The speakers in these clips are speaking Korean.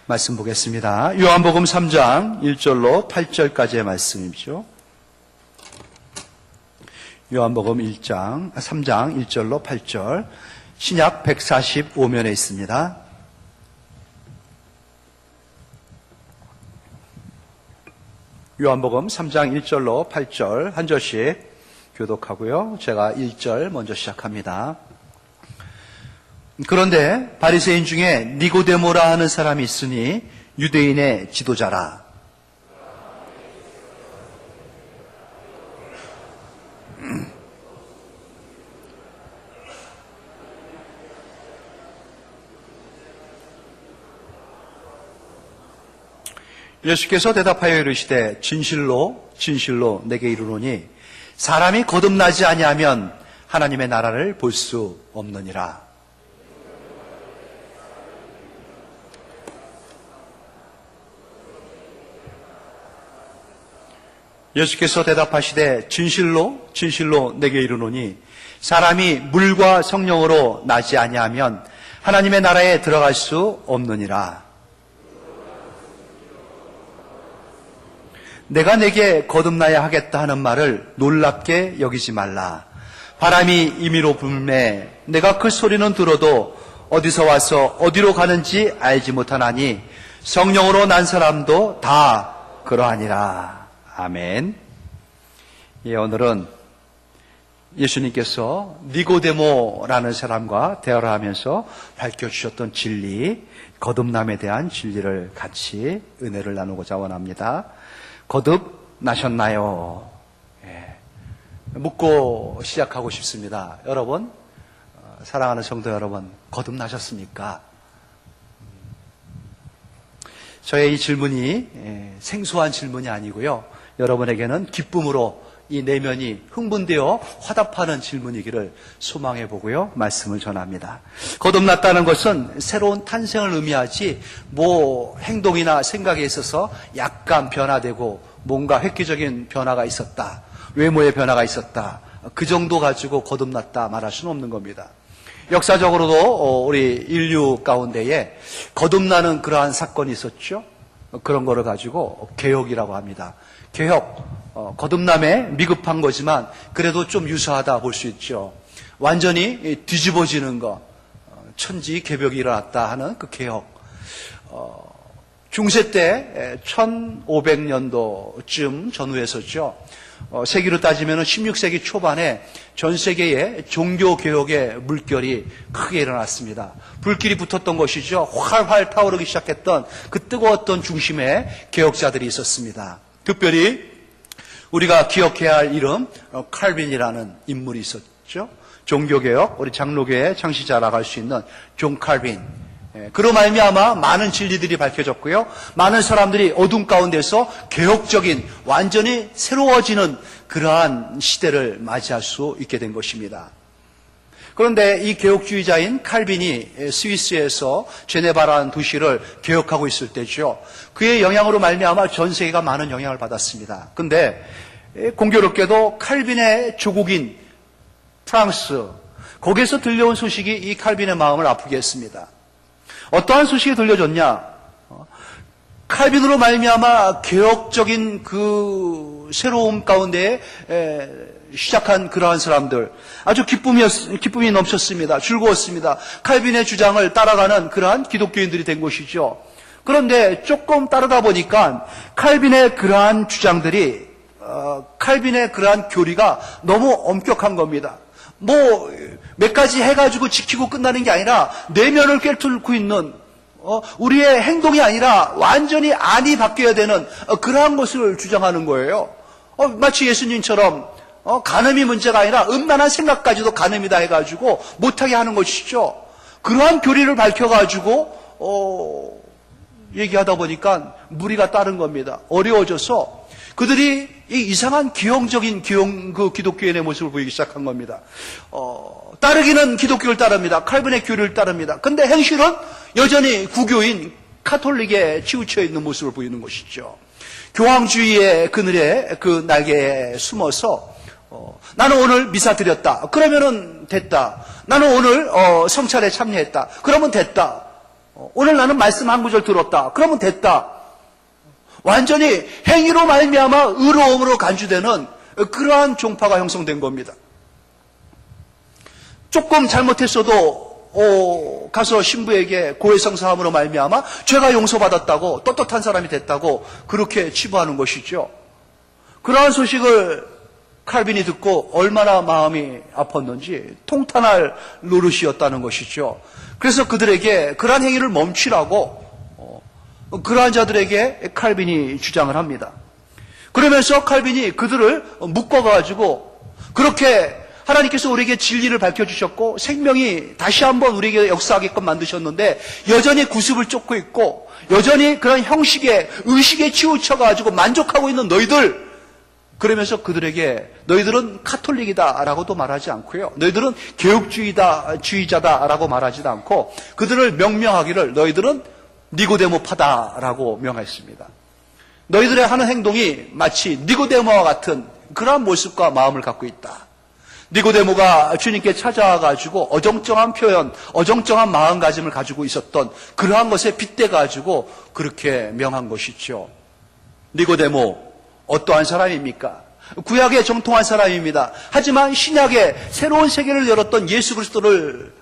말씀 보겠습니다. 요한복음 3장 1절로 8절까지의 말씀이죠. 요한복음 3장 1절로 8절, 신약 145면에 있습니다. 요한복음 3장 1절로 8절 한 절씩 교독하고요. 제가 1절 먼저 시작합니다. 그런데 바리새인 중에 니고데모라 하는 사람이 있으니 유대인의 지도자라. 예수께서 대답하여 이르시되 진실로 진실로 내게 이르노니 사람이 거듭나지 아니하면 하나님의 나라를 볼 수 없느니라. 예수께서 대답하시되 진실로 진실로 내게 이르노니 사람이 물과 성령으로 나지 아니하면 하나님의 나라에 들어갈 수 없느니라. 내가 내게 거듭나야 하겠다 하는 말을 놀랍게 여기지 말라. 바람이 임의로 불매 내가 그 소리는 들어도 어디서 와서 어디로 가는지 알지 못하나니 성령으로 난 사람도 다 그러하니라. 아멘. 예, 오늘은 예수님께서 니고데모라는 사람과 대화를 하면서 밝혀주셨던 진리, 거듭남에 대한 진리를 같이 은혜를 나누고자 원합니다. 거듭나셨나요? 예, 묻고 시작하고 싶습니다. 여러분, 사랑하는 성도 여러분, 거듭나셨습니까? 저의 이 질문이 생소한 질문이 아니고요. 여러분에게는 기쁨으로 이 내면이 흥분되어 화답하는 질문이기를 소망해 보고요. 말씀을 전합니다. 거듭났다는 것은 새로운 탄생을 의미하지 행동이나 생각에 있어서 약간 변화되고 뭔가 획기적인 변화가 있었다. 외모의 변화가 있었다. 그 정도 가지고 거듭났다 말할 수는 없는 겁니다. 역사적으로도 우리 인류 가운데에 거듭나는 그러한 사건이 있었죠. 그런 거를 가지고 개혁이라고 합니다. 개혁, 거듭남에 미급한 거지만 그래도 좀 유사하다 볼 수 있죠. 완전히 뒤집어지는 거, 천지개벽이 일어났다 하는 그 개혁. 중세 때 1500년도쯤 전후에서죠. 세기로 따지면 16세기 초반에 전 세계의 종교개혁의 물결이 크게 일어났습니다. 불길이 붙었던 것이죠. 활활 타오르기 시작했던 그 뜨거웠던 중심에 개혁자들이 있었습니다. 특별히 우리가 기억해야 할 이름 칼빈이라는 인물이 있었죠. 종교개혁, 우리 장로교의 창시자라고 할 수 있는 존 칼빈. 그로 말미암아 많은 진리들이 밝혀졌고요. 많은 사람들이 어둠 가운데서 개혁적인 완전히 새로워지는 그러한 시대를 맞이할 수 있게 된 것입니다. 그런데 이 개혁주의자인 칼빈이 스위스에서 제네바라는 도시를 개혁하고 있을 때죠. 그의 영향으로 말미암아 전 세계가 많은 영향을 받았습니다. 그런데 공교롭게도 칼빈의 조국인 프랑스, 거기에서 들려온 소식이 이 칼빈의 마음을 아프게 했습니다. 어떠한 소식이 들려졌냐? 칼빈으로 말미암아 개혁적인 그 새로움 가운데 시작한 그러한 사람들, 아주 기쁨이 넘쳤습니다. 즐거웠습니다. 칼빈의 주장을 따라가는 그러한 기독교인들이 된 것이죠. 그런데 조금 따르다 보니까 칼빈의 그러한 주장들이, 칼빈의 그러한 교리가 너무 엄격한 겁니다. 몇 가지 해가지고 지키고 끝나는 게 아니라 내면을 꿰뚫고 있는, 우리의 행동이 아니라 완전히 안이 바뀌어야 되는 그러한 것을 주장하는 거예요. 마치 예수님처럼 간음이 문제가 아니라 음란한 생각까지도 간음이다 해가지고 못하게 하는 것이죠. 그러한 교리를 밝혀가지고 얘기하다 보니까 무리가 따른 겁니다. 어려워져서 그들이 이 이상한 기형적인 그 기독교인의 모습을 보이기 시작한 겁니다. 따르기는 기독교를 따릅니다. 칼빈의 교리를 따릅니다. 근데 행실은 여전히 구교인 카톨릭에 치우쳐 있는 모습을 보이는 것이죠. 교황주의의 그늘에 그 날개에 숨어서 나는 오늘 미사 드렸다. 그러면은 됐다. 나는 오늘 성찰에 참여했다. 그러면 됐다. 오늘 나는 말씀 한 구절 들었다. 그러면 됐다. 완전히 행위로 말미암아 의로움으로 간주되는 그러한 종파가 형성된 겁니다. 조금 잘못했어도 가서 신부에게 고해성사함으로 말미암아 죄가 용서받았다고 떳떳한 사람이 됐다고 그렇게 치부하는 것이죠. 그러한 소식을 칼빈이 듣고 얼마나 마음이 아팠는지 통탄할 노릇이었다는 것이죠. 그래서 그들에게 그러한 행위를 멈추라고 그러한 자들에게 칼빈이 주장을 합니다. 그러면서 칼빈이 그들을 묶어가지고 그렇게 하나님께서 우리에게 진리를 밝혀주셨고 생명이 다시 한번 우리에게 역사하게끔 만드셨는데 여전히 구습을 쫓고 있고 여전히 그런 형식에 의식에 치우쳐가지고 만족하고 있는 너희들, 그러면서 그들에게 너희들은 카톨릭이다라고도 말하지 않고요. 너희들은 개혁주의자다라고 말하지도 않고 그들을 명명하기를 너희들은 니고데모파다라고 명했습니다. 너희들의 하는 행동이 마치 니고데모와 같은 그러한 모습과 마음을 갖고 있다. 니고데모가 주님께 찾아와가지고 어정쩡한 표현, 어정쩡한 마음가짐을 가지고 있었던 그러한 것에 빗대가지고 그렇게 명한 것이죠. 니고데모, 어떠한 사람입니까? 구약에 정통한 사람입니다. 하지만 신약에 새로운 세계를 열었던 예수 그리스도를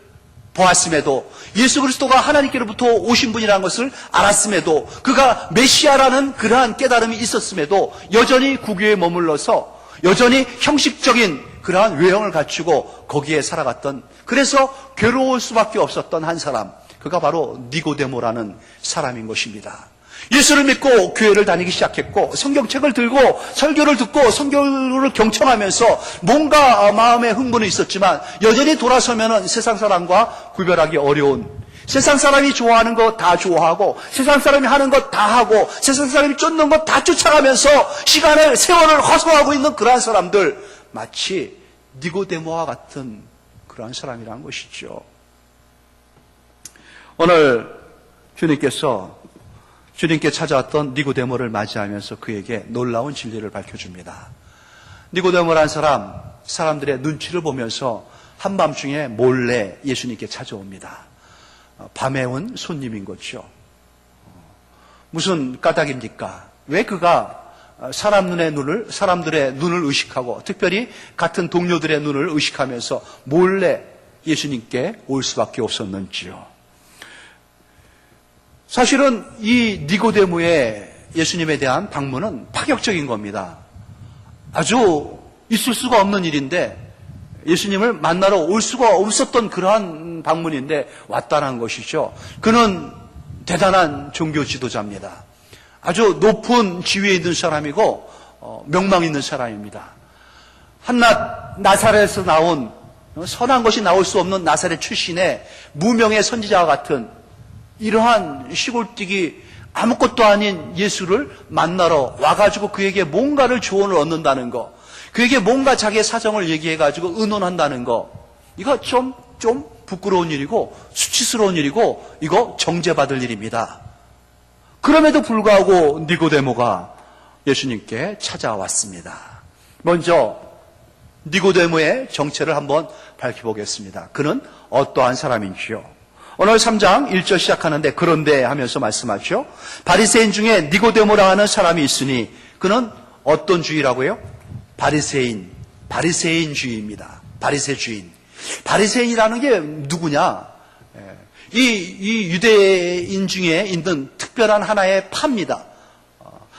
보았음에도, 예수 그리스도가 하나님께로부터 오신 분이라는 것을 알았음에도, 그가 메시아라는 그러한 깨달음이 있었음에도 여전히 구교에 머물러서 여전히 형식적인 그러한 외형을 갖추고 거기에 살아갔던, 그래서 괴로울 수밖에 없었던 한 사람, 그가 바로 니고데모라는 사람인 것입니다. 예수를 믿고 교회를 다니기 시작했고 성경책을 들고 설교를 듣고 성경을 경청하면서 뭔가 마음에 흥분이 있었지만 여전히 돌아서면 세상 사람과 구별하기 어려운, 세상 사람이 좋아하는 거 다 좋아하고 세상 사람이 하는 것 다 하고 세상 사람이 쫓는 것 다 쫓아가면서 시간을, 세월을 허송하고 있는 그러한 사람들, 마치 니고데모와 같은 그러한 사람이라는 것이죠. 오늘 주님께 찾아왔던 니고데모를 맞이하면서 그에게 놀라운 진리를 밝혀줍니다. 니고데모라는 사람들의 눈치를 보면서 한밤중에 몰래 예수님께 찾아옵니다. 밤에 온 손님인 거죠. 무슨 까닭입니까? 왜 그가 사람들의 눈을 의식하고 특별히 같은 동료들의 눈을 의식하면서 몰래 예수님께 올 수밖에 없었는지요. 사실은 이 니고데모의 예수님에 대한 방문은 파격적인 겁니다. 아주 있을 수가 없는 일인데 예수님을 만나러 올 수가 없었던 그러한 방문인데 왔다는 것이죠. 그는 대단한 종교 지도자입니다. 아주 높은 지위에 있는 사람이고 명망 있는 사람입니다. 한낱 나사렛에서 나온 선한 것이 나올 수 없는 나사렛 출신의 무명의 선지자와 같은 이러한 시골뛰기 아무것도 아닌 예수를 만나러 와가지고 그에게 뭔가를 조언을 얻는다는 거, 그에게 뭔가 자기의 사정을 얘기해가지고 의논한다는 거, 이거 좀 부끄러운 일이고 수치스러운 일이고 이거 정죄받을 일입니다. 그럼에도 불구하고 니고데모가 예수님께 찾아왔습니다. 먼저 니고데모의 정체를 한번 밝혀보겠습니다. 그는 어떠한 사람인지요. 오늘 3장 1절 시작하는데 그런데 하면서 말씀하죠. 바리새인 중에 니고데모라 하는 사람이 있으니 그는 어떤 주의라고요? 바리새인주의입니다. 바리새주의. 바리새인이라는 게 누구냐? 이 유대인 중에 있는 특별한 하나의 파입니다.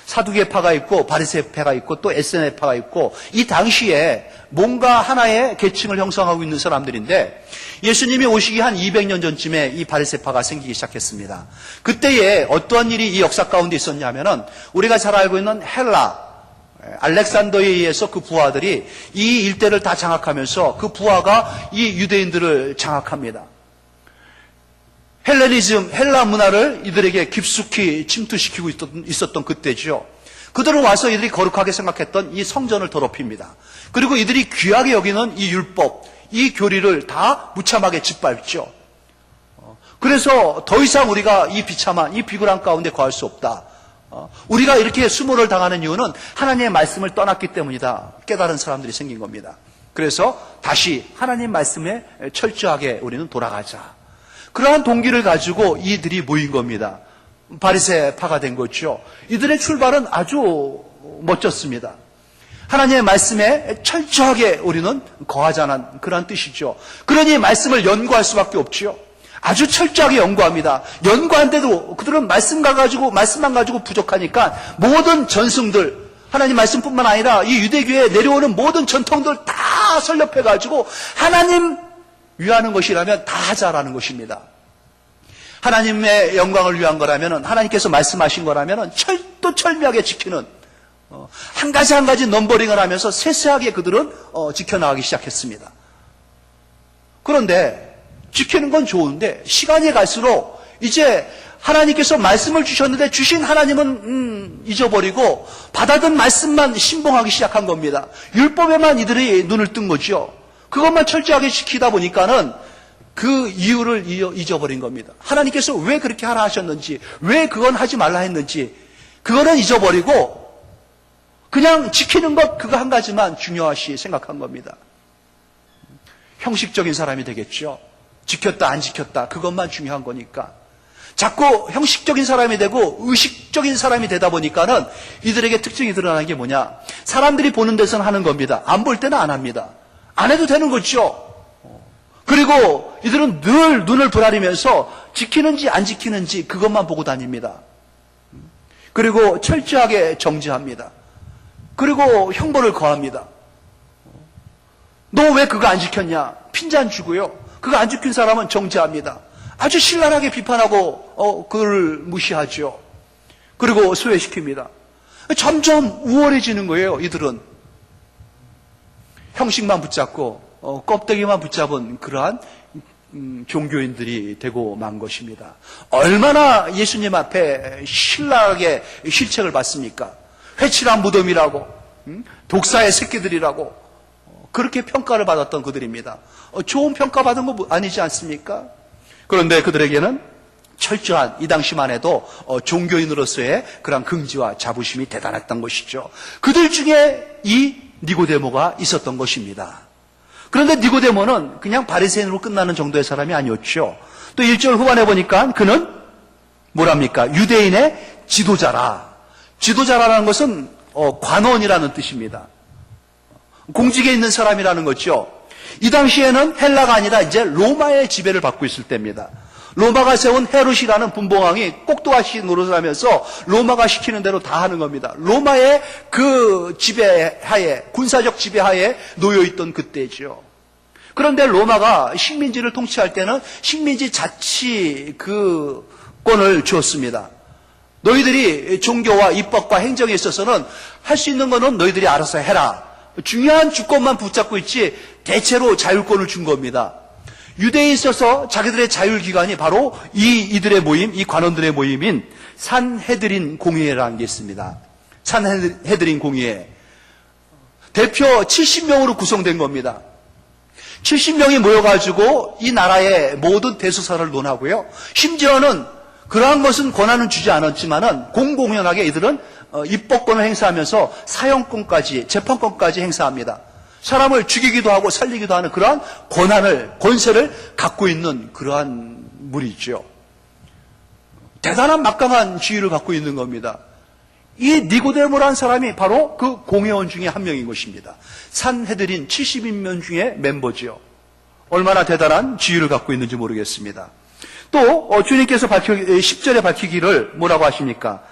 사두개파가 있고 바리새파가 있고 또 에세네파가 있고 이 당시에 뭔가 하나의 계층을 형성하고 있는 사람들인데 예수님이 오시기 한 200년 전쯤에 이 바리새파가 생기기 시작했습니다. 그때에 어떠한 일이 이 역사 가운데 있었냐면은 우리가 잘 알고 있는 헬라, 알렉산더에 의해서 그 부하들이 이 일대를 다 장악하면서 그 부하가 이 유대인들을 장악합니다. 헬레니즘, 헬라 문화를 이들에게 깊숙이 침투시키고 있었던 그때죠. 그들은 와서 이들이 거룩하게 생각했던 이 성전을 더럽힙니다. 그리고 이들이 귀하게 여기는 이 율법, 이 교리를 다 무참하게 짓밟죠. 그래서 더 이상 우리가 이 비참한, 이 비굴한 가운데 거할 수 없다. 우리가 이렇게 수모를 당하는 이유는 하나님의 말씀을 떠났기 때문이다. 깨달은 사람들이 생긴 겁니다. 그래서 다시 하나님 말씀에 철저하게 우리는 돌아가자. 그러한 동기를 가지고 이들이 모인 겁니다. 바리새파가 된 거죠. 이들의 출발은 아주 멋졌습니다. 하나님의 말씀에 철저하게 우리는 거하자는 그런 뜻이죠. 그러니 말씀을 연구할 수밖에 없지요. 아주 철저하게 연구합니다. 연구한데도 그들은 말씀만 가지고 부족하니까 모든 전승들, 하나님 말씀뿐만 아니라 이 유대교에 내려오는 모든 전통들 다 설립해가지고 하나님 위하는 것이라면 다 하자라는 것입니다. 하나님의 영광을 위한 거라면, 하나님께서 말씀하신 거라면 철두철미하게 지키는, 한 가지 한 가지 넘버링을 하면서 세세하게 그들은 지켜나가기 시작했습니다. 그런데 지키는 건 좋은데 시간이 갈수록 이제 하나님께서 말씀을 주셨는데 주신 하나님은 잊어버리고 받아든 말씀만 신봉하기 시작한 겁니다. 율법에만 이들이 눈을 뜬 거죠. 그것만 철저하게 지키다 보니까는 그 이유를 잊어버린 겁니다. 하나님께서 왜 그렇게 하라 하셨는지, 왜 그건 하지 말라 했는지 그거는 잊어버리고 그냥 지키는 것 그거 한 가지만 중요하시 생각한 겁니다. 형식적인 사람이 되겠죠. 지켰다 안 지켰다 그것만 중요한 거니까. 자꾸 형식적인 사람이 되고 의식적인 사람이 되다 보니까는 이들에게 특징이 드러나는 게 뭐냐. 사람들이 보는 데서는 하는 겁니다. 안 볼 때는 안 합니다. 안 해도 되는 거죠. 그리고 이들은 늘 눈을 부라리면서 지키는지 안 지키는지 그것만 보고 다닙니다. 그리고 철저하게 정죄합니다. 그리고 형벌을 거합니다. 너 왜 그거 안 지켰냐? 핀잔 주고요. 그거 안 지킨 사람은 정죄합니다. 아주 신랄하게 비판하고 그를 무시하죠. 그리고 소외시킵니다. 점점 우월해지는 거예요. 이들은 형식만 붙잡고 껍데기만 붙잡은 그러한 종교인들이 되고 만 것입니다. 얼마나 예수님 앞에 신랄하게 실책을 받습니까? 회칠한 무덤이라고, 독사의 새끼들이라고 그렇게 평가를 받았던 그들입니다. 좋은 평가받은 거 아니지 않습니까? 그런데 그들에게는 철저한, 이 당시만 해도 종교인으로서의 그런 긍지와 자부심이 대단했던 것이죠. 그들 중에 이 니고데모가 있었던 것입니다. 그런데 니고데모는 그냥 바리새인으로 끝나는 정도의 사람이 아니었죠. 또 1절 후반에 보니까 그는 뭐랍니까? 유대인의 지도자라. 지도자라는 것은 관원이라는 뜻입니다. 공직에 있는 사람이라는 거죠. 이 당시에는 헬라가 아니라 이제 로마의 지배를 받고 있을 때입니다. 로마가 세운 헤롯이라는 분봉왕이 꼭두가시 노릇을 하면서 로마가 시키는 대로 다 하는 겁니다. 로마의 그 지배하에, 군사적 지배하에 놓여있던 그때죠. 그런데 로마가 식민지를 통치할 때는 식민지 자치 그 권을 주었습니다. 너희들이 종교와 입법과 행정에 있어서는 할 수 있는 거는 너희들이 알아서 해라. 중요한 주권만 붙잡고 있지 대체로 자율권을 준 겁니다. 유대에 있어서 자기들의 자율기관이 바로 이들의 모임, 이 관원들의 모임인 산헤드린 공의회라는 게 있습니다. 산헤드린 공의회. 대표 70명으로 구성된 겁니다. 70명이 모여가지고 이 나라의 모든 대소사를 논하고요. 심지어는 그러한 것은 권한은 주지 않았지만은 공공연하게 이들은 입법권을 행사하면서 사형권까지, 재판권까지 행사합니다. 사람을 죽이기도 하고 살리기도 하는 그러한 권세를 갖고 있는 그러한 무리죠. 대단한 막강한 지위를 갖고 있는 겁니다. 이 니고데모라는 사람이 바로 그 공회원 중에 한 명인 것입니다. 산헤드린 70인명 중에 멤버지요. 얼마나 대단한 지위를 갖고 있는지 모르겠습니다. 또 주님께서 10절에 밝히기를 뭐라고 하십니까?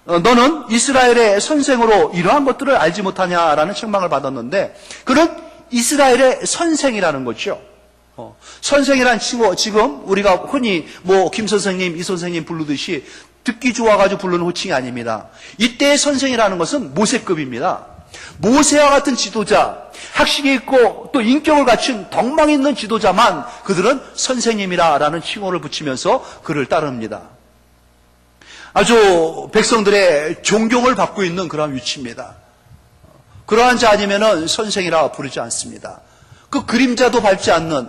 너는 이스라엘의 선생으로 이러한 것들을 알지 못하냐라는 책망을 받았는데 그는 이스라엘의 선생이라는 거죠. 선생이라는 친구 지금 우리가 흔히 김 선생님, 이 선생님 부르듯이 듣기 좋아가지고 부르는 호칭이 아닙니다. 이때의 선생이라는 것은 모세급입니다. 모세와 같은 지도자, 학식이 있고 또 인격을 갖춘 덕망 있는 지도자만 그들은 선생님이라는 칭호를 붙이면서 그를 따릅니다. 아주 백성들의 존경을 받고 있는 그런 위치입니다. 그러한 자 아니면은 선생이라 부르지 않습니다. 그 그림자도 밟지 않는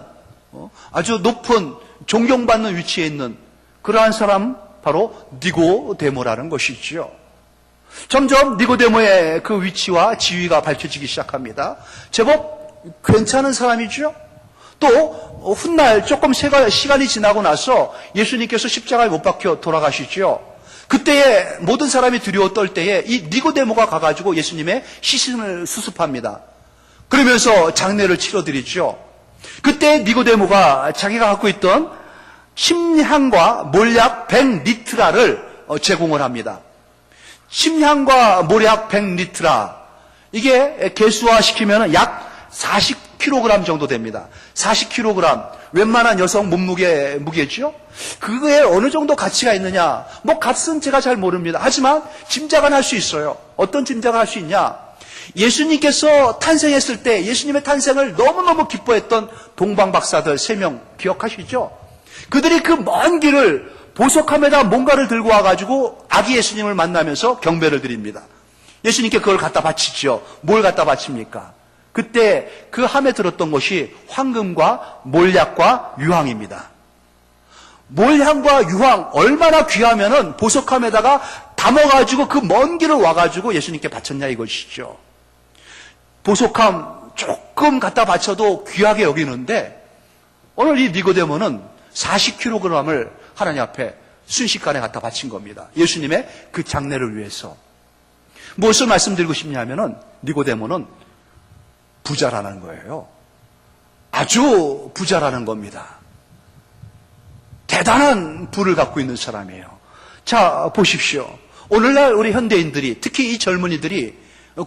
아주 높은 존경받는 위치에 있는 그러한 사람 바로 니고데모라는 것이죠. 점점 니고데모의 그 위치와 지위가 밝혀지기 시작합니다. 제법 괜찮은 사람이죠. 또 훗날 조금 시간이 지나고 나서 예수님께서 십자가에 못 박혀 돌아가시죠. 그때에 모든 사람이 두려워 떨 때에 이 니고데모가 가가지고 예수님의 시신을 수습합니다. 그러면서 장례를 치러드리죠. 그때 니고데모가 자기가 갖고 있던 침향과 몰약 100리트라를 제공을 합니다. 침향과 몰약 100리트라, 이게 개수화시키면 약 40kg 정도 됩니다. 40kg, 웬만한 여성 몸무게 무게죠. 그거에 어느 정도 가치가 있느냐, 값은 제가 잘 모릅니다. 하지만 짐작은 할 수 있어요. 어떤 짐작을 할 수 있냐, 예수님께서 탄생했을 때 예수님의 탄생을 너무너무 기뻐했던 동방박사들 3명 기억하시죠? 그들이 그 먼 길을 보석함에다 뭔가를 들고 와가지고 아기 예수님을 만나면서 경배를 드립니다. 예수님께 그걸 갖다 바치죠. 뭘 갖다 바칩니까? 그때 그 함에 들었던 것이 황금과 몰약과 유황입니다. 몰향과 유황 얼마나 귀하면은 보석함에다가 담아가지고 그 먼 길을 와가지고 예수님께 바쳤냐 이것이죠. 보석함 조금 갖다 바쳐도 귀하게 여기는데 오늘 이 니고데모는 40kg을 하나님 앞에 순식간에 갖다 바친 겁니다. 예수님의 그 장례를 위해서. 무엇을 말씀드리고 싶냐면은 니고데모는 부자라는 거예요. 아주 부자라는 겁니다. 대단한 부를 갖고 있는 사람이에요. 자, 보십시오. 오늘날 우리 현대인들이, 특히 이 젊은이들이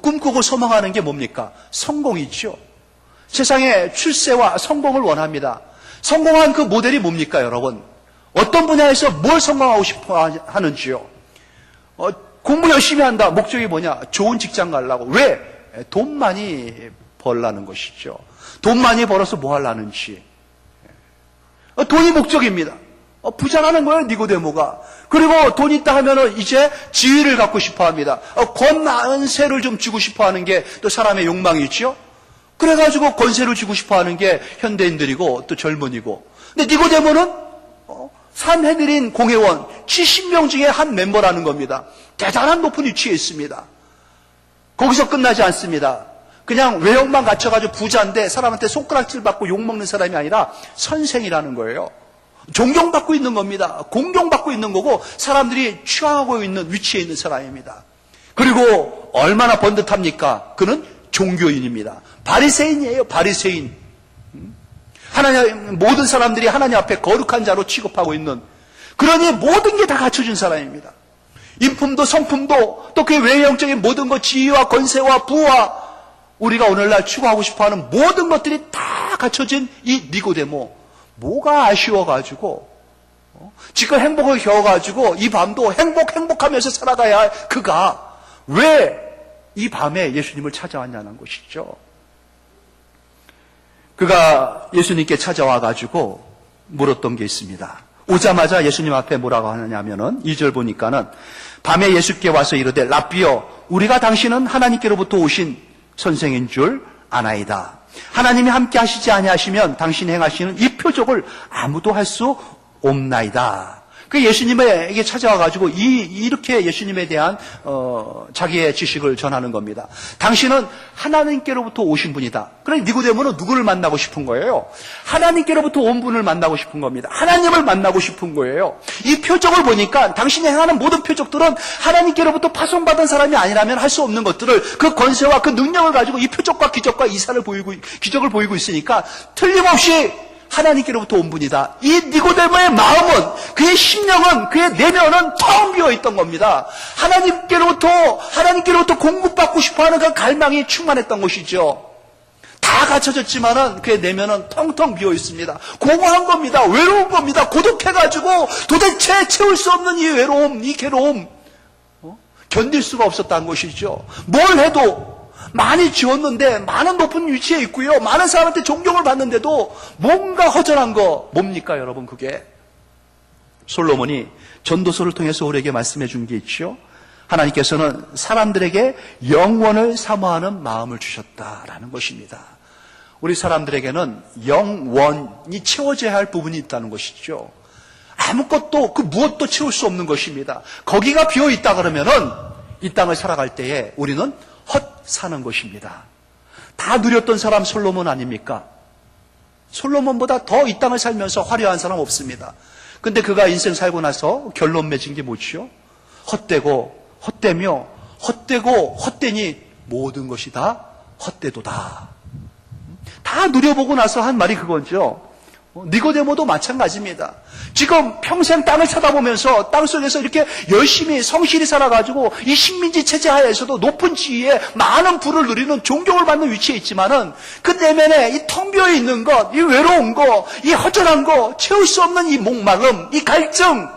꿈꾸고 소망하는 게 뭡니까? 성공이죠. 세상에 출세와 성공을 원합니다. 성공한 그 모델이 뭡니까, 여러분? 어떤 분야에서 뭘 성공하고 싶어 하는지요? 공부 열심히 한다. 목적이 뭐냐? 좋은 직장 가려고. 왜? 돈 많이 벌라는 것이죠. 돈 많이 벌어서 뭐 하려는지. 돈이 목적입니다. 부자라는 거예요, 니고데모가. 그리고 돈 있다 하면은 이제 지위를 갖고 싶어 합니다. 권세를 좀 주고 싶어 하는 게 또 사람의 욕망이 있죠. 그래가지고 권세를 주고 싶어 하는 게 현대인들이고 또 젊은이고. 근데 니고데모는 산헤드린 공회원 70명 중에 한 멤버라는 겁니다. 대단한 높은 위치에 있습니다. 거기서 끝나지 않습니다. 그냥 외형만 갖춰가지고 부자인데 사람한테 손가락질 받고 욕먹는 사람이 아니라 선생이라는 거예요. 존경받고 있는 겁니다. 공경받고 있는 거고 사람들이 취하고 있는 위치에 있는 사람입니다. 그리고 얼마나 번듯합니까? 그는 종교인입니다. 바리새인이에요. 바리새인. 하나님, 모든 사람들이 하나님 앞에 거룩한 자로 취급하고 있는, 그러니 모든 게 다 갖춰진 사람입니다. 인품도 성품도 또 그 외형적인 모든 것, 지위와 권세와 부와 우리가 오늘날 추구하고 싶어하는 모든 것들이 다 갖춰진 이 니고데모, 뭐가 아쉬워가지고 지금 행복을 겨워가지고 이 밤도 행복하면서 살아가야 할 그가 왜 이 밤에 예수님을 찾아왔냐는 것이죠. 그가 예수님께 찾아와가지고 물었던 게 있습니다. 오자마자 예수님 앞에 뭐라고 하느냐면은 2절 보니까는 밤에 예수께 와서 이르되 랍비여 우리가 당신은 하나님께로부터 오신 선생인 줄 아나이다. 하나님이 함께 하시지 아니하시면 당신이 행하시는 이 표적을 아무도 할 수 없나이다. 그 예수님에게 찾아와가지고 이렇게 예수님에 대한 자기의 지식을 전하는 겁니다. 당신은 하나님께로부터 오신 분이다. 그러니 니고데모는 누구를 만나고 싶은 거예요? 하나님께로부터 온 분을 만나고 싶은 겁니다. 하나님을 만나고 싶은 거예요. 이 표적을 보니까 당신이 행하는 모든 표적들은 하나님께로부터 파송받은 사람이 아니라면 할 수 없는 것들을 그 권세와 그 능력을 가지고 이 표적과 기적과 이사를 보이고 기적을 보이고 있으니까 틀림없이 하나님께로부터 온 분이다. 이 니고데모의 마음은, 그의 심령은, 그의 내면은 텅 비어 있던 겁니다. 하나님께로부터 공급받고 싶어하는 그 갈망이 충만했던 것이죠. 다 갖춰졌지만은 그의 내면은 텅텅 비어 있습니다. 공허한 겁니다. 외로운 겁니다. 고독해가지고 도대체 채울 수 없는 이 외로움, 이 괴로움, 견딜 수가 없었다는 것이죠. 뭘 해도 많이 지었는데 많은 높은 위치에 있고요. 많은 사람한테 존경을 받는데도 뭔가 허전한 거 뭡니까 여러분? 그게 솔로몬이 전도서를 통해서 우리에게 말씀해 준 게 있죠. 하나님께서는 사람들에게 영원을 사모하는 마음을 주셨다라는 것입니다. 우리 사람들에게는 영원이 채워져야 할 부분이 있다는 것이죠. 아무것도 그 무엇도 채울 수 없는 것입니다. 거기가 비어 있다 그러면은 이 땅을 살아갈 때에 우리는 헛 사는 것입니다. 다 누렸던 사람 솔로몬 아닙니까? 솔로몬보다 더 이 땅을 살면서 화려한 사람 없습니다. 근데 그가 인생 살고 나서 결론 맺은 게 뭐지요? 헛되고 헛되며 헛되고 헛되니 모든 것이 다 헛되도다. 다 누려보고 나서 한 말이 그거죠. 니고데모도 마찬가지입니다. 지금 평생 땅을 쳐다보면서 땅속에서 이렇게 열심히 성실히 살아가지고 이 식민지 체제 하에서도 높은 지위에 많은 부를 누리는 존경을 받는 위치에 있지만은 그 내면에 이 텅 비어 있는 것, 이 외로운 것, 이 허전한 것, 채울 수 없는 이 목마름, 이 갈증.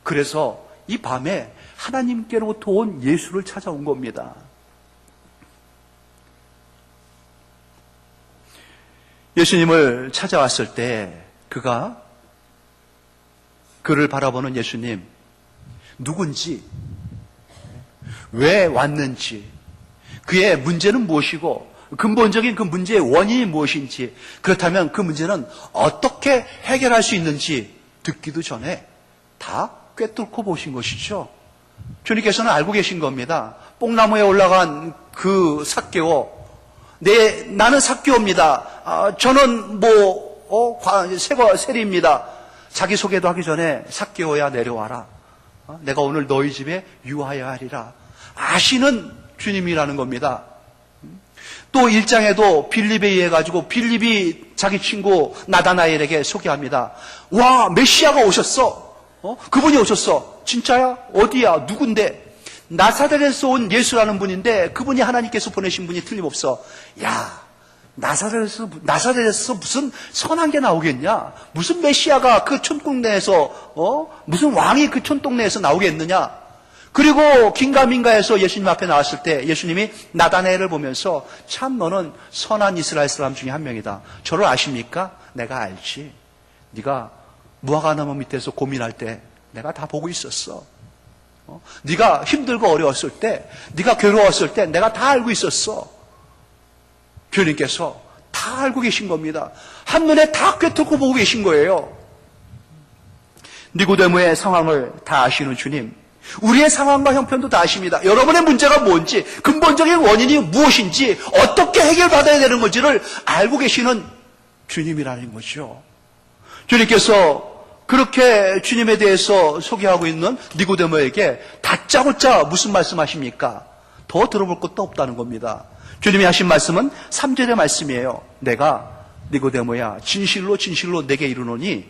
그래서 이 밤에 하나님께로부터 온 예수를 찾아온 겁니다. 예수님을 찾아왔을 때 그가 그를 바라보는 예수님, 누군지, 왜 왔는지, 그의 문제는 무엇이고 근본적인 그 문제의 원인이 무엇인지, 그렇다면 그 문제는 어떻게 해결할 수 있는지 듣기도 전에 다 꿰뚫고 보신 것이죠. 주님께서는 알고 계신 겁니다. 뽕나무에 올라간 그 삭개오, 나는 삭개오입니다. 저는 세리입니다. 자기 소개도 하기 전에 삭개오야 내려와라. 내가 오늘 너희 집에 유하여야 하리라. 아시는 주님이라는 겁니다. 또 1장에도 빌립에 의해 가지고 빌립이 자기 친구 나다나엘에게 소개합니다. 와, 메시아가 오셨어. 그분이 오셨어. 진짜야? 어디야? 누군데? 나사렛에서 온 예수라는 분인데 그분이 하나님께서 보내신 분이 틀림없어. 야, 나사렛에서 무슨 선한 게 나오겠냐? 무슨 메시아가 그 촌동네에서 무슨 왕이 그 촌동네에서 나오겠느냐? 그리고 긴가민가에서 예수님 앞에 나왔을 때 예수님이 나다나엘을 보면서 참 너는 선한 이스라엘 사람 중에 한 명이다. 저를 아십니까? 내가 알지. 네가 무화과나무 밑에서 고민할 때 내가 다 보고 있었어. 네가 힘들고 어려웠을 때, 네가 괴로웠을 때 내가 다 알고 있었어. 주님께서 다 알고 계신 겁니다. 한눈에 다 꿰뚫고 보고 계신 거예요. 니고데모의 상황을 다 아시는 주님, 우리의 상황과 형편도 다 아십니다. 여러분의 문제가 뭔지, 근본적인 원인이 무엇인지, 어떻게 해결받아야 되는 건지를 알고 계시는 주님이라는 거죠. 주님께서 그렇게 주님에 대해서 소개하고 있는 니고데모에게 다짜고짜 무슨 말씀하십니까? 더 들어볼 것도 없다는 겁니다. 주님이 하신 말씀은 3절의 말씀이에요. 내가 니고데모야 진실로 진실로 내게 이르노니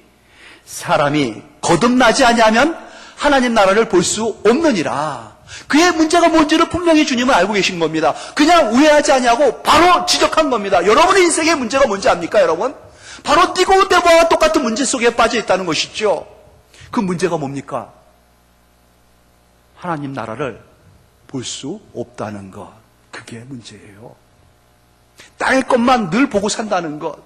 사람이 거듭나지 아니하면 하나님 나라를 볼 수 없느니라. 그의 문제가 뭔지를 분명히 주님은 알고 계신 겁니다. 그냥 우회하지 아니하고 바로 지적한 겁니다. 여러분의 인생의 문제가 뭔지 압니까, 여러분? 바로 니고데모와 똑같은 문제 속에 빠져 있다는 것이죠. 그 문제가 뭡니까? 하나님 나라를 볼 수 없다는 것. 그게 문제예요. 땅의 것만 늘 보고 산다는 것.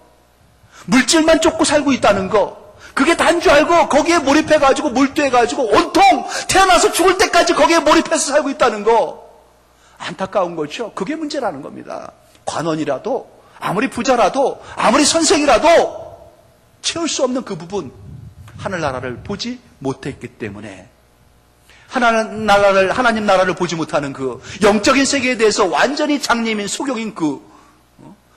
물질만 쫓고 살고 있다는 것. 그게 단 줄 알고 거기에 몰입해가지고 몰두해가지고 온통 태어나서 죽을 때까지 거기에 몰입해서 살고 있다는 거. 안타까운 거죠. 그게 문제라는 겁니다. 관원이라도 아무리 부자라도 아무리 선생이라도 채울 수 없는 그 부분, 하늘나라를 보지 못했기 때문에 하나님 나라를 보지 못하는 그 영적인 세계에 대해서 완전히 장님인 소경인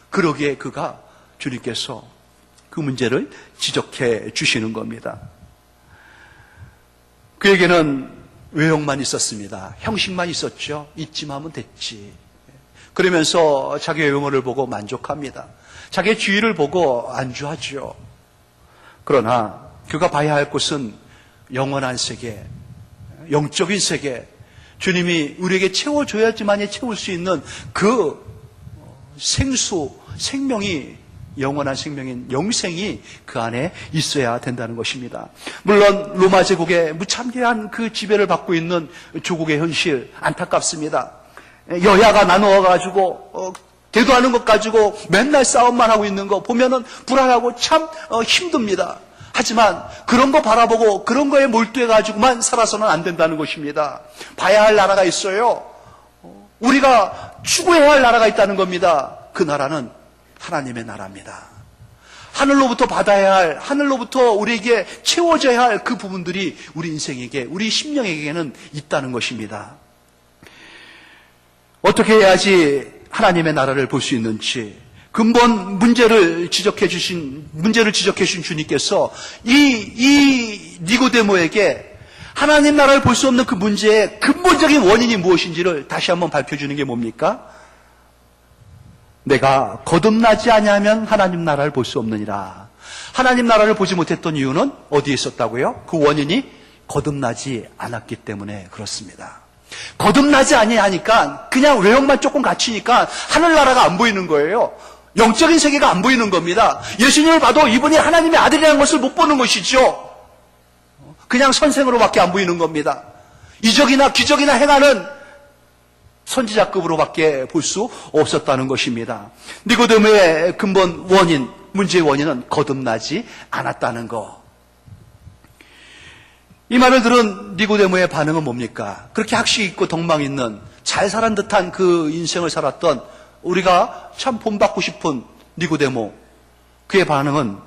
그러기에 그가 주님께서 그 문제를 지적해 주시는 겁니다. 그에게는 외형만 있었습니다. 형식만 있었죠. 있지만 하면 됐지. 그러면서 자기의 외모를 보고 만족합니다. 자기의 주위를 보고 안주하죠. 그러나 그가 봐야 할 곳은 영원한 세계, 영적인 세계, 주님이 우리에게 채워줘야지만이 채울 수 있는 그 생명이, 영원한 생명인 영생이 그 안에 있어야 된다는 것입니다. 물론 로마 제국의 무참대한 그 지배를 받고 있는 조국의 현실 안타깝습니다. 여야가 나누어가지고 대도하는 것 가지고 맨날 싸움만 하고 있는 거 보면은 불안하고 참 힘듭니다. 하지만 그런 거 바라보고 그런 거에 몰두해가지고만 살아서는 안 된다는 것입니다. 봐야 할 나라가 있어요. 우리가 추구해야 할 나라가 있다는 겁니다. 그 나라는 하나님의 나라입니다. 하늘로부터 받아야 할, 하늘로부터 우리에게 채워져야 할 그 부분들이 우리 인생에게, 우리 심령에게는 있다는 것입니다. 어떻게 해야지 하나님의 나라를 볼 수 있는지, 근본 문제를 지적해 주신 주님께서 이 니고데모에게 하나님 나라를 볼 수 없는 그 문제의 근본적인 원인이 무엇인지를 다시 한번 밝혀주는 게 뭡니까? 내가 거듭나지 아니하면 하나님 나라를 볼 수 없느니라. 하나님 나라를 보지 못했던 이유는 어디에 있었다고요? 그 원인이 거듭나지 않았기 때문에 그렇습니다. 거듭나지 아니하니까 그냥 외형만 조금 갖추니까 하늘나라가 안 보이는 거예요. 영적인 세계가 안 보이는 겁니다. 예수님을 봐도 이분이 하나님의 아들이라는 것을 못 보는 것이죠. 그냥 선생으로밖에 안 보이는 겁니다. 이적이나 기적이나 행하는 선지자급으로밖에 볼 수 없었다는 것입니다. 니고데모의 근본 원인, 문제의 원인은 거듭나지 않았다는 것. 이 말을 들은 니고데모의 반응은 뭡니까? 그렇게 학식 있고 덕망 있는 잘 살은 듯한 그 인생을 살았던 우리가 참 본받고 싶은 니고데모, 그의 반응은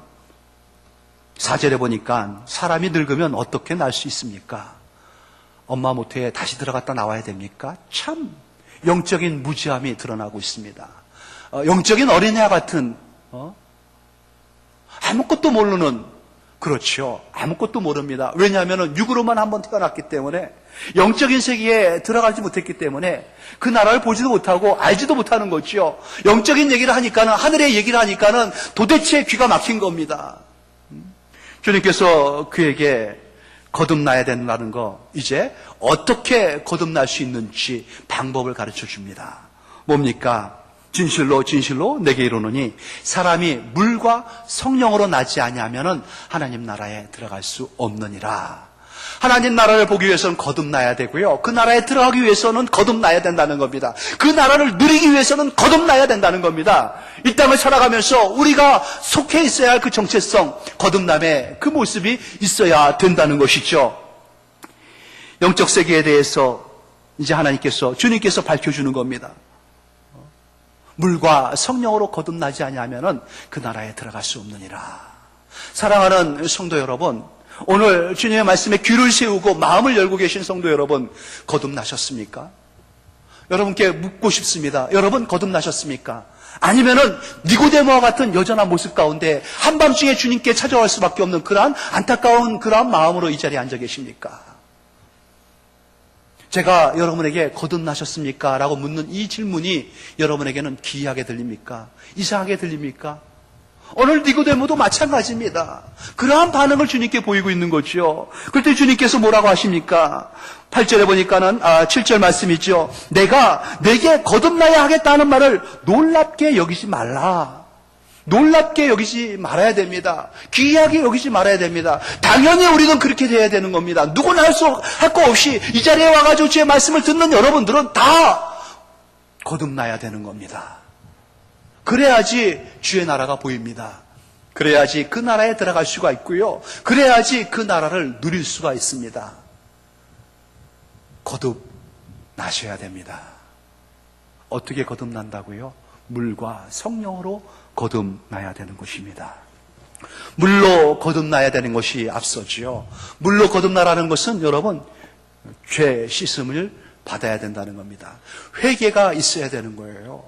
4절에 보니까 사람이 늙으면 어떻게 날 수 있습니까? 엄마 모태에 다시 들어갔다 나와야 됩니까? 참 영적인 무지함이 드러나고 있습니다. 영적인 어린애와 같은 아무것도 모르는, 그렇죠. 아무것도 모릅니다. 왜냐하면 육으로만 한번 태어났기 때문에, 영적인 세계에 들어가지 못했기 때문에 그 나라를 보지도 못하고 알지도 못하는 거죠. 영적인 얘기를 하니까는, 하늘의 얘기를 하니까는 도대체 귀가 막힌 겁니다. 주님께서 그에게 거듭나야 된다는 거, 이제 어떻게 거듭날 수 있는지 방법을 가르쳐 줍니다. 뭡니까? 진실로 진실로 내게 이르노니 사람이 물과 성령으로 나지 아니하면은 하나님 나라에 들어갈 수 없느니라. 하나님 나라를 보기 위해서는 거듭나야 되고요. 그 나라에 들어가기 위해서는 거듭나야 된다는 겁니다. 그 나라를 누리기 위해서는 거듭나야 된다는 겁니다. 이 땅을 살아가면서 우리가 속해 있어야 할 그 정체성, 거듭남의 그 모습이 있어야 된다는 것이죠. 영적 세계에 대해서 이제 주님께서 밝혀주는 겁니다. 물과 성령으로 거듭나지 아니하면은 그 나라에 들어갈 수 없느니라. 사랑하는 성도 여러분, 오늘 주님의 말씀에 귀를 세우고 마음을 열고 계신 성도 여러분, 거듭나셨습니까? 여러분께 묻고 싶습니다. 여러분 거듭나셨습니까? 아니면은 니고데모와 같은 여전한 모습 가운데 한밤중에 주님께 찾아올 수밖에 없는 그러한 안타까운 그러한 마음으로 이 자리에 앉아 계십니까? 제가 여러분에게 거듭나셨습니까? 라고 묻는 이 질문이 여러분에게는 기이하게 들립니까? 이상하게 들립니까? 오늘 니고데모도 마찬가지입니다. 그러한 반응을 주님께 보이고 있는 거죠. 그때 주님께서 뭐라고 하십니까? 8절에 보니까는 7절 말씀이죠. 내게 거듭나야 하겠다는 말을 놀랍게 여기지 말라. 놀랍게 여기지 말아야 됩니다. 기이하게 여기지 말아야 됩니다. 당연히 우리는 그렇게 돼야 되는 겁니다. 누구나 할 거 없이 이 자리에 와가지고 주의 말씀을 듣는 여러분들은 다 거듭나야 되는 겁니다. 그래야지 주의 나라가 보입니다. 그래야지 그 나라에 들어갈 수가 있고요. 그래야지 그 나라를 누릴 수가 있습니다. 거듭나셔야 됩니다. 어떻게 거듭난다고요? 물과 성령으로 거듭나야 되는 것입니다. 물로 거듭나야 되는 것이 앞서지요. 물로 거듭나라는 것은 여러분 죄 씻음을 받아야 된다는 겁니다. 회개가 있어야 되는 거예요.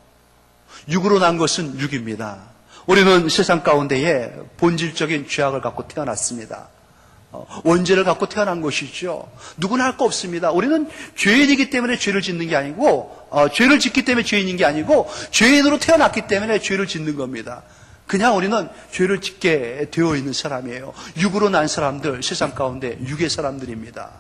육으로 난 것은 육입니다. 우리는 세상 가운데에 본질적인 죄악을 갖고 태어났습니다. 원죄를 갖고 태어난 것이죠. 누구나 할 거 없습니다. 우리는 죄인이기 때문에 죄를 짓는 게 아니고, 죄를 짓기 때문에 죄인인 게 아니고, 죄인으로 태어났기 때문에 죄를 짓는 겁니다. 그냥 우리는 죄를 짓게 되어 있는 사람이에요. 육으로 난 사람들, 세상 가운데 육의 사람들입니다.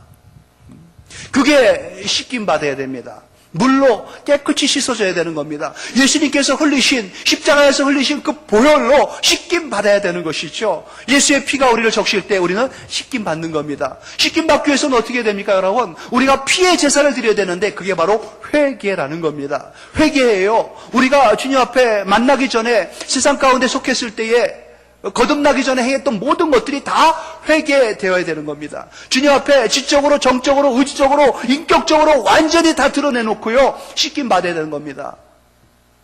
그게 씻김 받아야 됩니다. 물로 깨끗이 씻어져야 되는 겁니다. 예수님께서 흘리신, 십자가에서 흘리신 그 보혈로 씻김 받아야 되는 것이죠. 예수의 피가 우리를 적실 때 우리는 씻김 받는 겁니다. 씻김 받기 위해서는 어떻게 됩니까, 여러분? 우리가 피의 제사를 드려야 되는데 그게 바로 회개라는 겁니다. 회개예요. 우리가 주님 앞에 만나기 전에 세상 가운데 속했을 때에 거듭나기 전에 행했던 모든 것들이 다 회개되어야 되는 겁니다. 주님 앞에 지적으로, 정적으로, 의지적으로, 인격적으로 완전히 다 드러내놓고요. 씻김 받아야 되는 겁니다.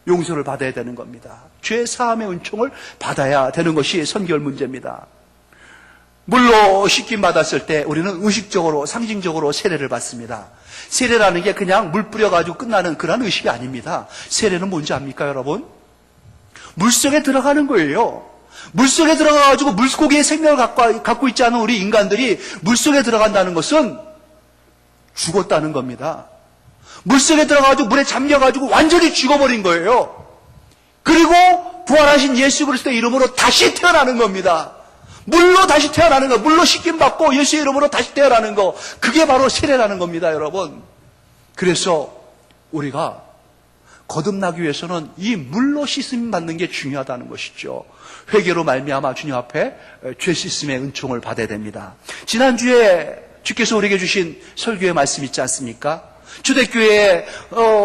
용서를 받아야 되는 겁니다. 죄 사함의 은총을 받아야 되는 것이 선결 문제입니다. 물로 씻김 받았을 때 우리는 의식적으로, 상징적으로 세례를 받습니다. 세례라는 게 그냥 물 뿌려가지고 끝나는 그런 의식이 아닙니다. 세례는 뭔지 압니까, 여러분? 물속에 들어가는 거예요. 물속에 들어가가지고 물고기의 생명을 갖고 있지 않은 우리 인간들이 물속에 들어간다는 것은 죽었다는 겁니다. 물속에 들어가가지고 물에 잠겨가지고 완전히 죽어버린 거예요. 그리고 부활하신 예수 그리스도의 이름으로 다시 태어나는 겁니다. 물로 다시 태어나는 거, 물로 씻김받고 예수의 이름으로 다시 태어나는 거, 그게 바로 세례라는 겁니다, 여러분. 그래서 우리가 거듭나기 위해서는 이 물로 씻음 받는 게 중요하다는 것이죠. 회개로 말미암아 주님 앞에 죄 씻음의 은총을 받아야 됩니다. 지난주에 주께서 우리에게 주신 설교의 말씀 있지 않습니까? 초대교회에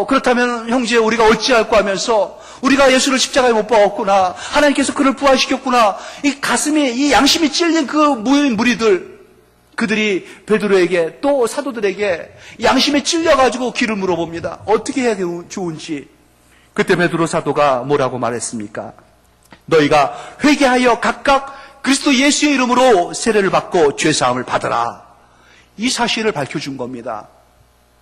그렇다면 형제 우리가 어찌할까 하면서 우리가 예수를 십자가에 못 박았구나, 하나님께서 그를 부활시켰구나, 이 가슴이, 이 양심이 찔린 그 무리들, 그들이 베드로에게 또 사도들에게 양심에 찔려가지고 길을 물어봅니다. 어떻게 해야 좋은지. 그때 베드로 사도가 뭐라고 말했습니까? 너희가 회개하여 각각 그리스도 예수의 이름으로 세례를 받고 죄사함을 받으라. 이 사실을 밝혀준 겁니다.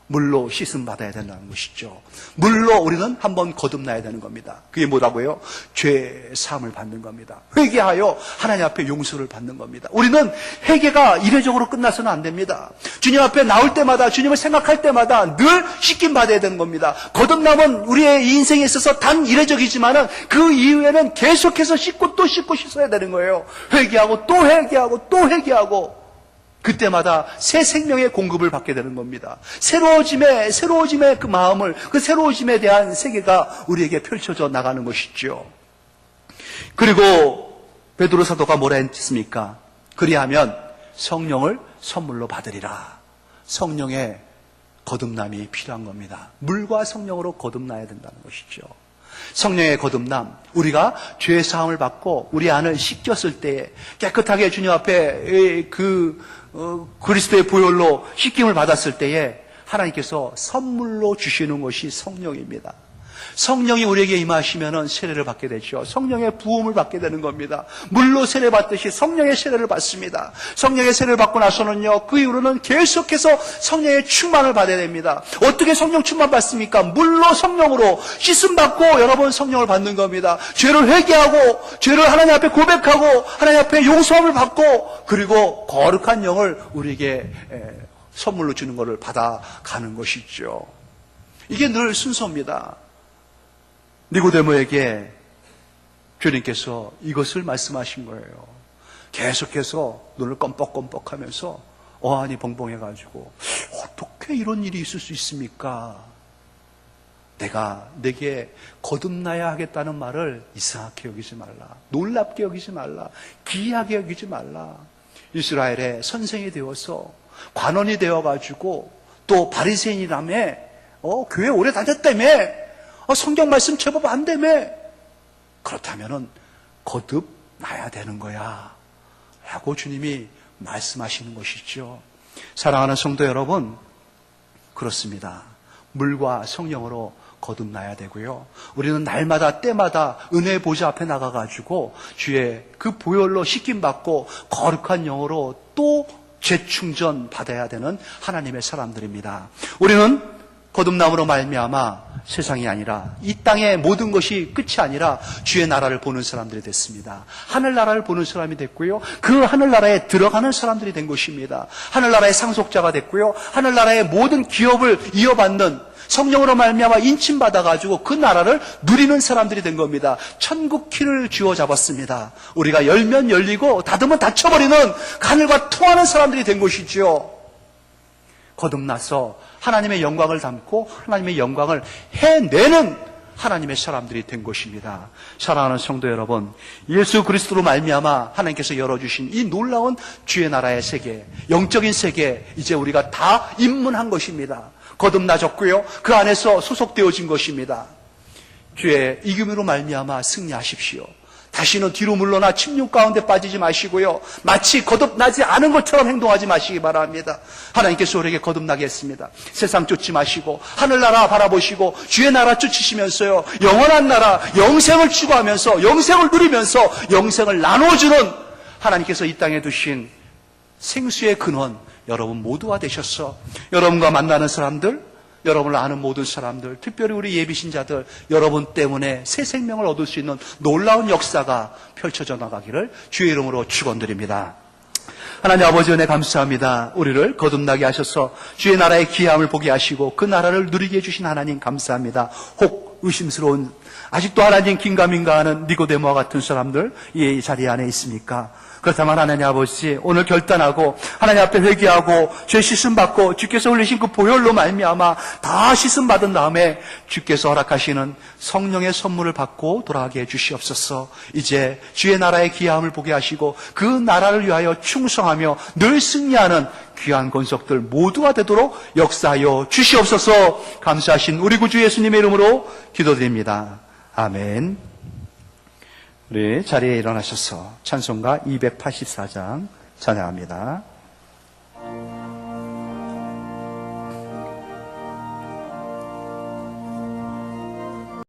물로 씻음 받아야 된다는 것이죠. 물로 우리는 한번 거듭나야 되는 겁니다. 그게 뭐라고요? 죄 사함을 받는 겁니다. 회개하여 하나님 앞에 용서를 받는 겁니다. 우리는 회개가 이례적으로 끝나서는 안 됩니다. 주님 앞에 나올 때마다, 주님을 생각할 때마다 늘 씻김 받아야 되는 겁니다. 거듭남은 우리의 인생에 있어서 단 이례적이지만은 그 이후에는 계속해서 씻고 또 씻고 씻어야 되는 거예요. 회개하고 또 회개하고 또 회개하고, 그때마다 새 생명의 공급을 받게 되는 겁니다. 새로워짐의 그 마음을, 그 새로워짐에 대한 세계가 우리에게 펼쳐져 나가는 것이죠. 그리고 베드로 사도가 뭐라 했습니까? 그리하면 성령을 선물로 받으리라. 성령의 거듭남이 필요한 겁니다. 물과 성령으로 거듭나야 된다는 것이죠. 성령의 거듭남, 우리가 죄 사함을 받고 우리 안을 씻겼을 때에 깨끗하게 주님 앞에 그리스도의 보혈로 씻김을 받았을 때에 하나님께서 선물로 주시는 것이 성령입니다. 성령이 우리에게 임하시면은 세례를 받게 되죠. 성령의 부음을 받게 되는 겁니다. 물로 세례 받듯이 성령의 세례를 받습니다. 성령의 세례를 받고 나서는요, 그 이후로는 계속해서 성령의 충만을 받아야 됩니다. 어떻게 성령 충만 받습니까? 물로 성령으로 씻음 받고 여러분 성령을 받는 겁니다. 죄를 회개하고 죄를 하나님 앞에 고백하고 하나님 앞에 용서함을 받고, 그리고 거룩한 영을 우리에게 선물로 주는 것을 받아가는 것이죠. 이게 늘 순서입니다. 니고데모에게 주님께서 이것을 말씀하신 거예요. 계속해서 눈을 껌뻑껌뻑하면서 어안이 벙벙해가지고 어떻게 이런 일이 있을 수 있습니까? 내가 내게 거듭나야 하겠다는 말을 이상하게 여기지 말라, 놀랍게 여기지 말라, 기이하게 여기지 말라. 이스라엘의 선생이 되어서 관원이 되어가지고 또 바리새인이라며 교회 오래 다녔다며, 성경 말씀 제법 안되며, 그렇다면은 거듭나야 되는 거야 라고 주님이 말씀하시는 것이죠. 사랑하는 성도 여러분, 그렇습니다. 물과 성령으로 거듭나야 되고요, 우리는 날마다 때마다 은혜의 보좌 앞에 나가가지고 주의 그 보혈로 씻김받고 거룩한 영으로 또 재충전 받아야 되는 하나님의 사람들입니다. 우리는 거듭남으로 말미암아 세상이 아니라 이 땅의 모든 것이 끝이 아니라 주의 나라를 보는 사람들이 됐습니다. 하늘나라를 보는 사람이 됐고요, 그 하늘나라에 들어가는 사람들이 된 것입니다. 하늘나라의 상속자가 됐고요, 하늘나라의 모든 기업을 이어받는, 성령으로 말미암아 인침받아가지고 그 나라를 누리는 사람들이 된 겁니다. 천국 키를 쥐어 잡았습니다. 우리가 열면 열리고 닫으면 닫혀버리는 하늘과 통하는 사람들이 된 것이죠. 거듭나서 하나님의 영광을 담고 하나님의 영광을 해내는 하나님의 사람들이 된 것입니다. 사랑하는 성도 여러분, 예수 그리스도로 말미암아 하나님께서 열어주신 이 놀라운 주의 나라의 세계, 영적인 세계, 이제 우리가 다 입문한 것입니다. 거듭나졌고요, 그 안에서 소속되어진 것입니다. 주의 이름으로 말미암아 승리하십시오. 다시는 뒤로 물러나 침륜 가운데 빠지지 마시고요, 마치 거듭나지 않은 것처럼 행동하지 마시기 바랍니다. 하나님께서 우리에게 거듭나게 했습니다. 세상 쫓지 마시고 하늘나라 바라보시고 주의 나라 쫓으시면서요, 영원한 나라, 영생을 추구하면서 영생을 누리면서 영생을 나눠주는 하나님께서 이 땅에 두신 생수의 근원, 여러분 모두가 되셔서 여러분과 만나는 사람들, 여러분을 아는 모든 사람들, 특별히 우리 예비신자들, 여러분 때문에 새 생명을 얻을 수 있는 놀라운 역사가 펼쳐져 나가기를 주의 이름으로 축원드립니다. 하나님 아버지 은혜 감사합니다. 우리를 거듭나게 하셔서 주의 나라의 귀함을 보게 하시고 그 나라를 누리게 해주신 하나님 감사합니다. 혹 의심스러운 아직도 하나님 긴가민가하는 니고데모와 같은 사람들 이 자리 안에 있습니까? 그렇다면 하나님 아버지 오늘 결단하고 하나님 앞에 회개하고 죄 씻음 받고 주께서 흘리신 그 보혈로 말미암아 다 씻음 받은 다음에 주께서 허락하시는 성령의 선물을 받고 돌아가게 해주시옵소서. 이제 주의 나라의 귀함을 보게 하시고 그 나라를 위하여 충성하며 늘 승리하는 귀한 권속들 모두가 되도록 역사하여 주시옵소서. 감사하신 우리 구주 예수님의 이름으로 기도드립니다. 아멘. 우리 자리에 일어나셔서 찬송가 284장 찬양합니다.